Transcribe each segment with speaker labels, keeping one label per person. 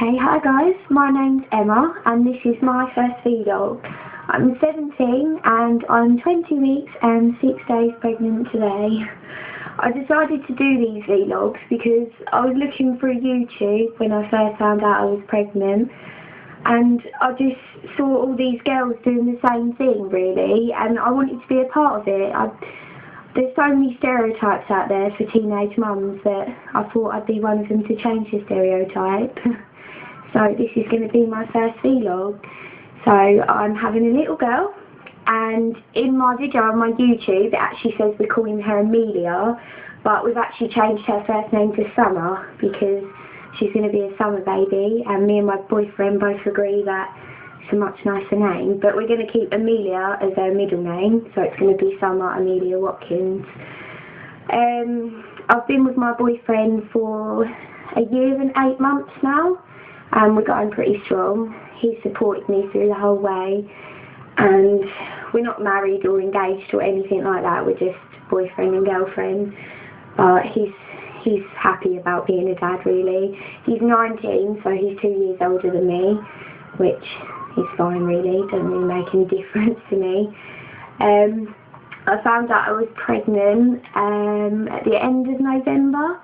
Speaker 1: Okay, hi guys, my name's Emma and this is my first vlog. I'm 17 and I'm 20 weeks and 6 days pregnant today. I decided to do these vlogs because I was looking through YouTube when I first found out I was pregnant, and I just saw all these girls doing the same thing really, and I wanted to be a part of it. There's so many stereotypes out there for teenage mums that I thought I'd be one of them to change the stereotype. So this is going to be my first vlog. So I'm having a little girl, and in my video on my YouTube it actually says we're calling her Amelia, but we've actually changed her first name to Summer because she's going to be a summer baby, and me and my boyfriend both agree that it's a much nicer name, but we're going to keep Amelia as her middle name, so it's going to be Summer Amelia Watkins. I've been with my boyfriend for a year and 8 months now, and we're going pretty strong. He supported me through the whole way, and we're not married or engaged or anything like that, we're just boyfriend and girlfriend, but he's happy about being a dad really. He's 19, so he's 2 years older than me, which is fine really, doesn't really make any difference to me. I found out I was pregnant at the end of November,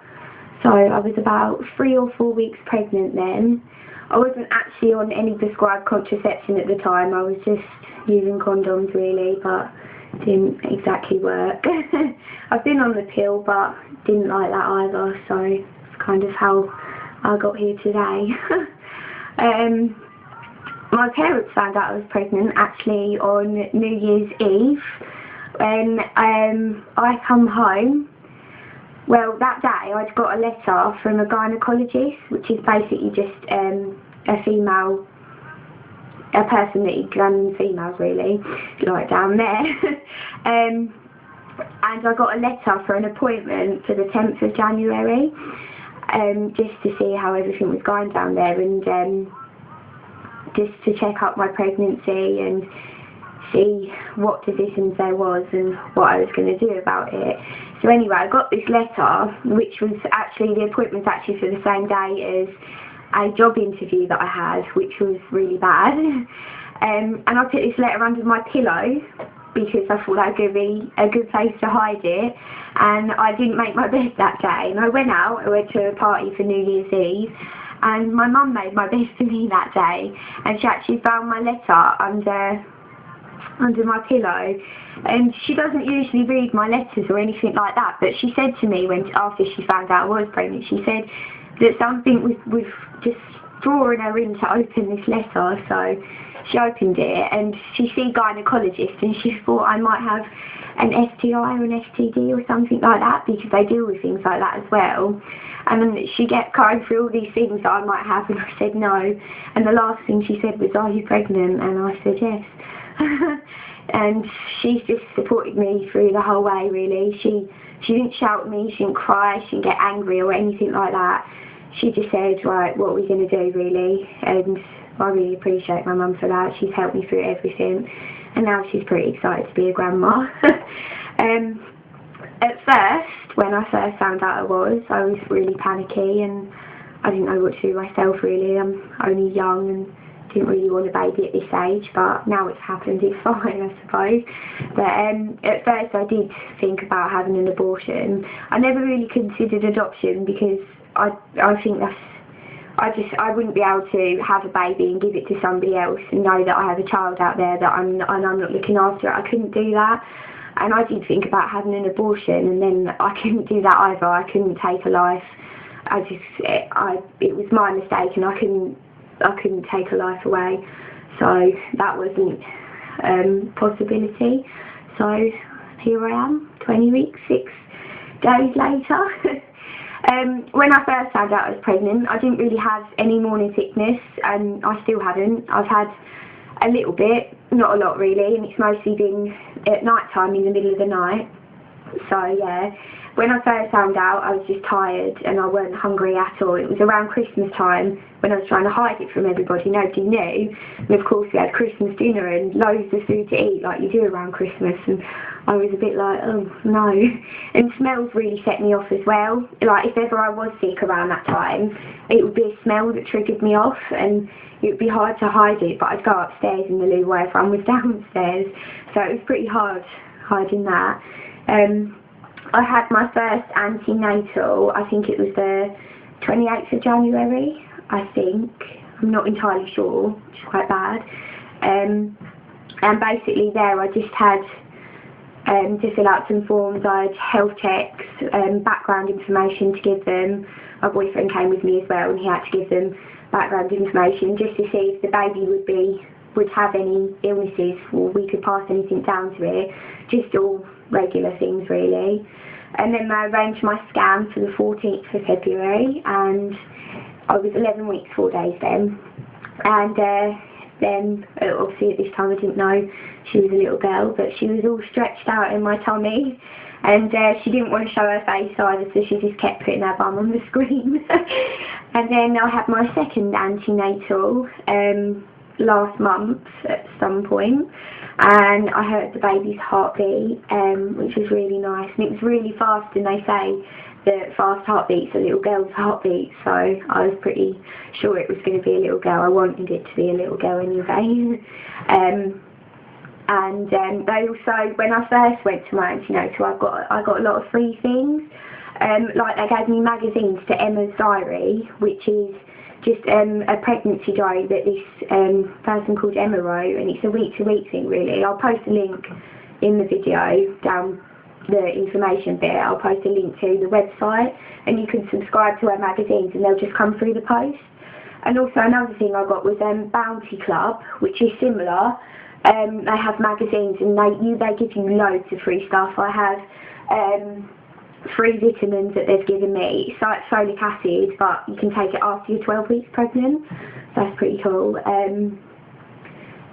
Speaker 1: so I was about 3 or 4 weeks pregnant then. I wasn't actually on any prescribed contraception at the time, I was just using condoms really, but didn't exactly work. I've been on the pill but didn't like that either, so it's kind of how I got here today. My parents found out I was pregnant actually on New Year's Eve when I come home. Well, that day I'd got a letter from a gynecologist, which is basically just a person that examines females really, like down there. And I got a letter for an appointment for the 10th of January, just to see how everything was going down there, and just to check up my pregnancy and see what decisions there was and what I was going to do about it. So anyway, I got this letter, which was actually, the appointment was actually for the same day as a job interview that I had, which was really bad. And I put this letter under my pillow because I thought that would be a good place to hide it, and I didn't make my bed that day, and I went to a party for New Year's Eve, and my mum made my bed for me that day, and she actually found my letter under my pillow. And she doesn't usually read my letters or anything like that, but she said to me after she found out I was pregnant, she said that something was just drawing her in to open this letter. So she opened it, and she see gynecologist, and she thought I might have an STI or an STD or something like that, because they deal with things like that as well. And then she kept going through all these things that I might have, and I said no. And the last thing she said was, "Are you pregnant?" And I said yes. And she's just supported me through the whole way really. She didn't shout at me, she didn't cry, she didn't get angry or anything like that. She just said, right, what are we going to do really? And I really appreciate my mum for that. She's helped me through everything, and now she's pretty excited to be a grandma. At first, when I first found out I was really panicky, and I didn't know what to do myself really. I'm only young and didn't really want a baby at this age, but now it's happened, it's fine I suppose. But at first I did think about having an abortion. I never really considered adoption because I think I wouldn't be able to have a baby and give it to somebody else and know that I have a child out there that I'm not looking after it. I couldn't do that. And I did think about having an abortion, and then I couldn't do that either. I couldn't take a life. It was my mistake, and I couldn't take a life away, so that wasn't a possibility. So here I am, 20 weeks, 6 days later. When I first found out I was pregnant, I didn't really have any morning sickness, and I still haven't. I've had a little bit, not a lot really, and it's mostly been at night time, in the middle of the night. So yeah, when I first found out, I was just tired and I weren't hungry at all. It was around Christmas time when I was trying to hide it from everybody. Nobody knew. And of course we had Christmas dinner and loads of food to eat like you do around Christmas. And I was a bit like, oh no. And smells really set me off as well. Like if ever I was sick around that time, it would be a smell that triggered me off, and it would be hard to hide it, but I'd go upstairs in the loo where everyone was downstairs. So it was pretty hard hiding that. I had my first antenatal, I think it was the 28th of January, I think. I'm not entirely sure, which is quite bad. And basically there I just had to fill out some forms. I had health checks, background information to give them. My boyfriend came with me as well, and he had to give them background information just to see if the baby would have any illnesses or we could pass anything down to it. Just all regular things really. And then I arranged my scan for the 14th of February, and I was 11 weeks 4 days then. And then obviously at this time I didn't know she was a little girl, but she was all stretched out in my tummy, and she didn't want to show her face either, so she just kept putting her bum on the screen. And then I had my second antenatal last month at some point, and I heard the baby's heartbeat, which was really nice, and it was really fast, and they say that fast heartbeat's a little girl's heartbeat, so I was pretty sure it was going to be a little girl. I wanted it to be a little girl anyway. And they also, when I first went to my antenatal, I got a lot of free things. Like they gave me magazines to Emma's Diary, which is just a pregnancy diary that this person called Emma wrote, and it's a week-to-week thing really. I'll post a link in the video down the information bit. I'll post a link to the website, and you can subscribe to her magazines and they'll just come through the post. And also another thing I got was Bounty Club, which is similar. They have magazines and they give you loads of free stuff. I have 3 vitamins that they've given me. It's like folic acid, but you can take it after you're 12 weeks pregnant. So that's pretty cool.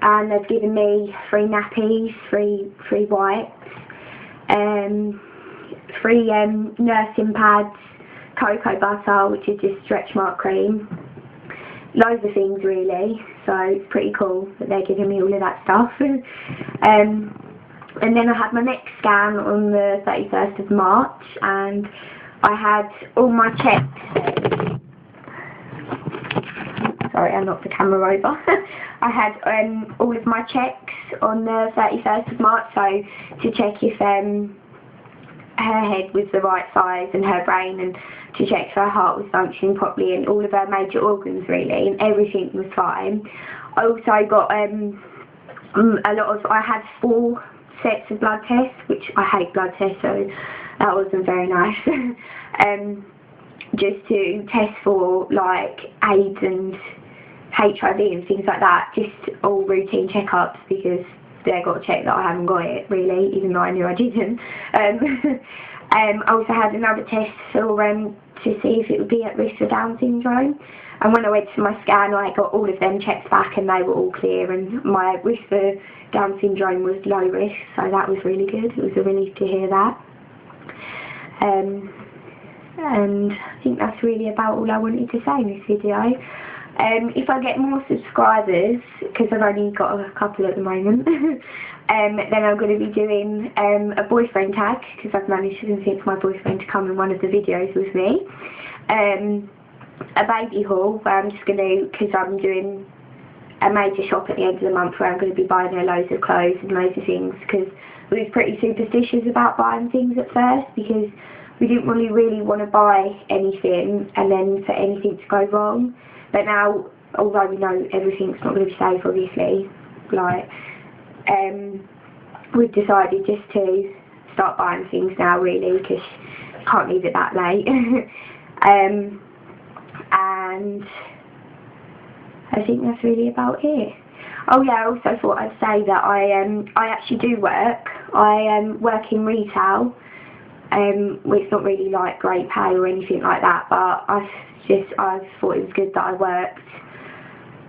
Speaker 1: And they've given me 3 nappies, 3 wipes, 3 nursing pads, cocoa butter, which is just stretch mark cream. Loads of things really, so it's pretty cool that they're giving me all of that stuff. And then I had my next scan on the 31st of March, and I had all my checks. Sorry, I knocked the camera over. I had all of my checks on the 31st of March, so to check if her head was the right size and her brain, and to check if her heart was functioning properly and all of her major organs really, and everything was fine. I also got I had 4 sets of blood tests, which I hate blood tests, so that wasn't very nice. Just to test for like AIDS and HIV and things like that, just all routine checkups, because they got to check that I haven't got it really, even though I knew I didn't. I also had another test for to see if it would be at risk for Down syndrome, and when I went to my scan I got all of them checked back and they were all clear, and my risk for Down syndrome was low risk, so that was really good. It was a relief to hear that. And I think that's really about all I wanted to say in this video. If I get more subscribers, because I've only got a couple at the moment, then I'm going to be doing a boyfriend tag, because I've managed to convince my boyfriend to come in one of the videos with me. A baby haul, where I'm just going to, because I'm doing a major shop at the end of the month where I'm going to be buying her loads of clothes and loads of things, because we was pretty superstitious about buying things at first, because we didn't really want to buy anything and then for anything to go wrong. But now, although we know everything's not going to be safe, obviously, like, we've decided just to start buying things now, really, because you can't leave it that late. And I think that's really about it. Oh yeah, I also thought I'd say that I actually do work. I work in retail. Well, it's not really like great pay or anything like that, but I thought it was good that I worked,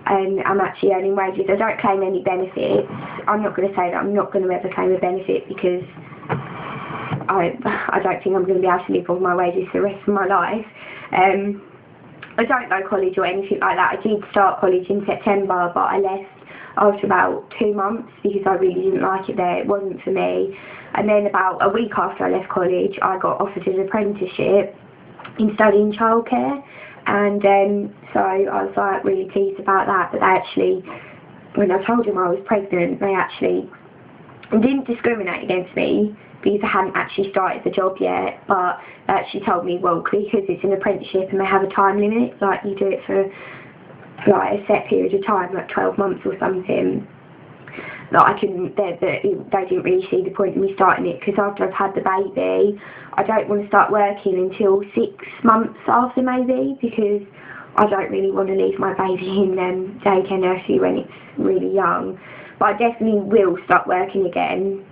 Speaker 1: and I'm actually earning wages. I don't claim any benefits. I'm not going to say that I'm not going to ever claim a benefit, because I don't think I'm going to be able to live on my wages for the rest of my life. I don't go college or anything like that. I did start college in September, but I left after about 2 months because I really didn't like it there. It wasn't for me. And then about a week after I left college, I got offered an apprenticeship in studying childcare. And so I was like really pleased about that. But they actually, when I told them I was pregnant, they actually didn't discriminate against me because I hadn't actually started the job yet, but they actually told me, well, because it's an apprenticeship and they have a time limit, like you do it for like a set period of time, like 12 months or something, that I couldn't, they didn't really see the point of me starting it, because after I've had the baby, I don't want to start working until 6 months after maybe, because I don't really want to leave my baby in daycare nursery when it's really young. But I definitely will start working again,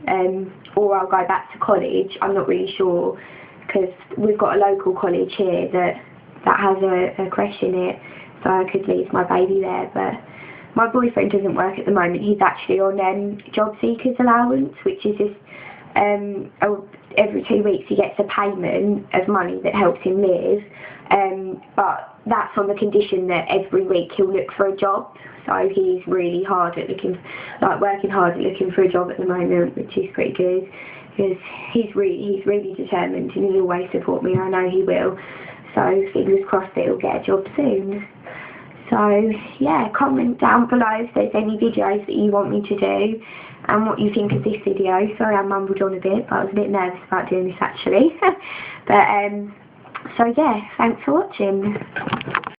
Speaker 1: or I'll go back to college. I'm not really sure, because we've got a local college here that has a creche in it, so I could leave my baby there. But my boyfriend doesn't work at the moment. He's actually on job seekers allowance, which is just every 2 weeks he gets a payment of money that helps him live, but that's on the condition that every week he'll look for a job. So he's really hard at working hard at looking for a job at the moment, which is pretty good, because he's really determined and he'll always support me. I know he will. So fingers crossed that he'll get a job soon. So yeah, comment down below if there's any videos that you want me to do and what you think of this video. Sorry I mumbled on a bit, but I was a bit nervous about doing this actually. But so yeah, thanks for watching.